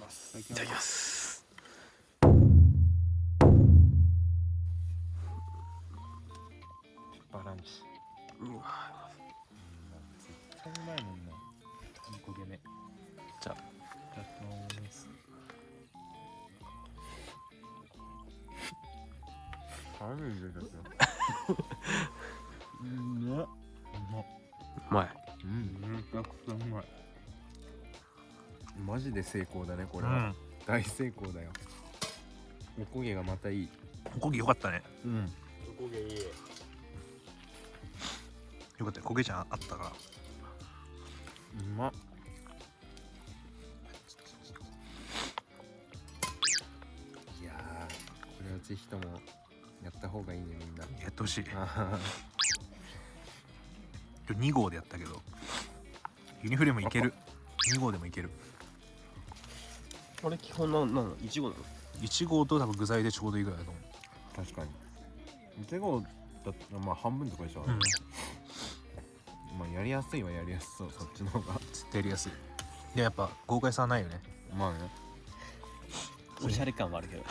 ます。いただきます。バランチ。うわ、絶対うまいもんな。2個目。じゃあいただきます。腹に入れたよ。うまっ。うまい。めちゃくちゃうまい。マジで成功だねこれは、大成功だよ。おこげがまたいい。おこげよかったね。おこげいい。よかったよ、焦げちゃんあったから。うまっ。いやー、これはぜひともやった方がいいね、みんな。やってほしい。2号でやったけどユニフレもいける。2号でもいける。あれ基本なの1号なの1号と多分具材でちょうどいいぐらいだと思う。確かに1号だったらまあ半分とかでしょ、まあやりやすいはやりやすそう、そっちの方が絶対やりやすい。でやっぱ豪快さはないよね。まあね。おしゃれ感はあるけど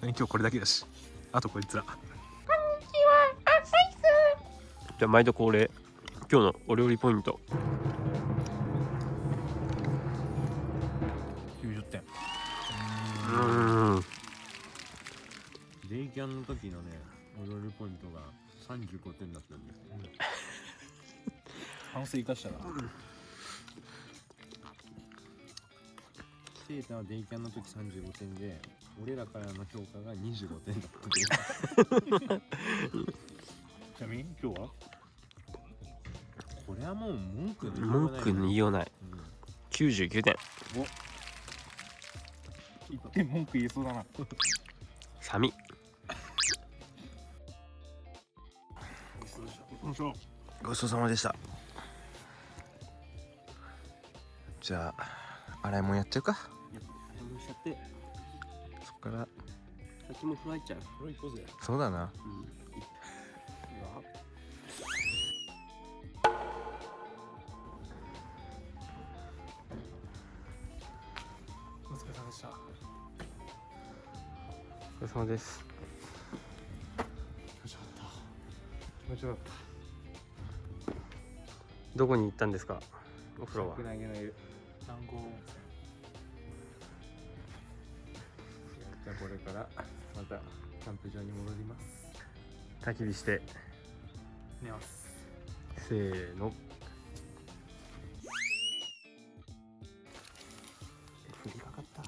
今日これだけだし、あとこいつら。じゃあ毎度恒例今日のお料理ポイント。90点。デイキャンの時のねお料理ポイントが35点だったんですよ、反省生かしたな。セーターはデイキャンの時35点で、俺らからの評価が25点だったんでちなみに今日はこれはもう文句文句の言いようない。99点。1点文句言えそうだな。サミ。ごちそうさまでした。じゃあ洗い物やっちゃうか。しちゃって、そっから先も風呂入っちゃう。これ行こうぜ。そうだな。お疲れ様でした。お疲れ様です。気持ちよかった。気持ちよかった。どこに行ったんですか、お風呂は。桜木の湯南郷温泉。じゃあこれからまたキャンプ場に戻ります。焚き火して寝ます。せーの。降りかかった。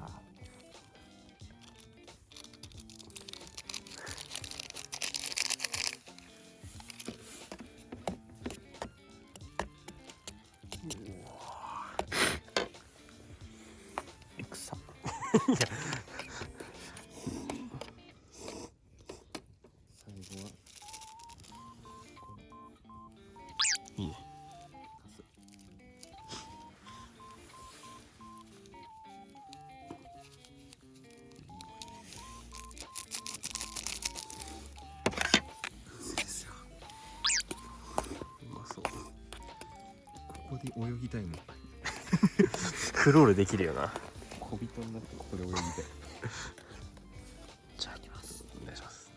草。最後はいいね。うまそう。ここで泳ぎたいもん。クロールできるよな。小人になってここで泳ぎたい。じゃあ行きます。お願いします。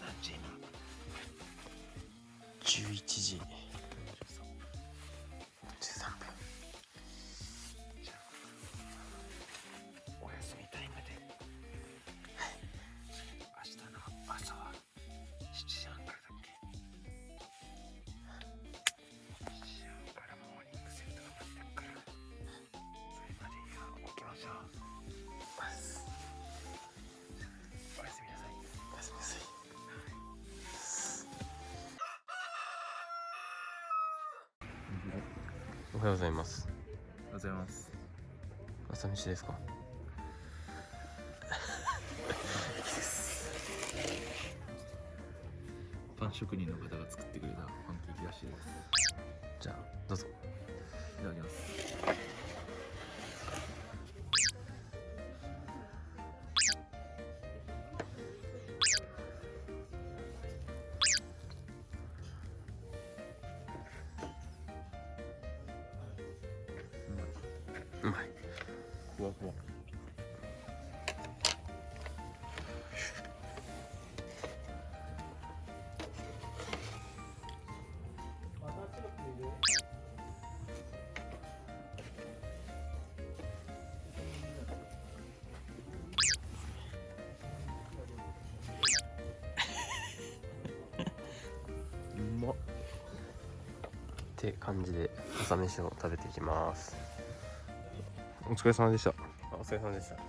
何時今？11時13分。じゃあお休みタイムで、明日の朝は7時半からだっけ。7時半からモーニングセットが待ってるから、それまでには起きましょう。おやすみなさい。おやすみなさい。おはようございます。おはようございます。朝飯ですか？パン職人の方が作ってくれたパンケーキらしいです。じゃあどうぞ。いただきます。ふわふわ。うまっって感じで朝飯を食べていきます。お疲れ様でした。お疲れ様でした。よ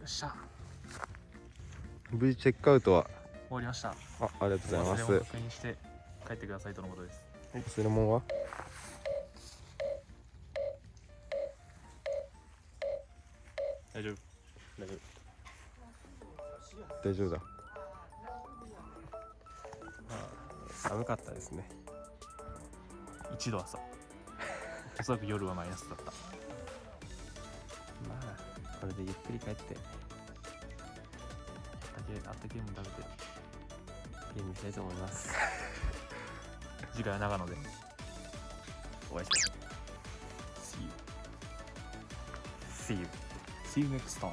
っしゃ、無事チェックアウトは終わりました。ありがとうございます。忘れ物を確認して帰ってくださいとのことです。忘れ物は大丈夫。大丈大丈夫だ。夫。寒かったですね。 1度朝。おそらく夜はマイナスだった。まあこれでゆっくり帰ってあったけえもん食べて。ゲームしたいと思います。次回は長野でお会いしましょ See you う。See you. See you next time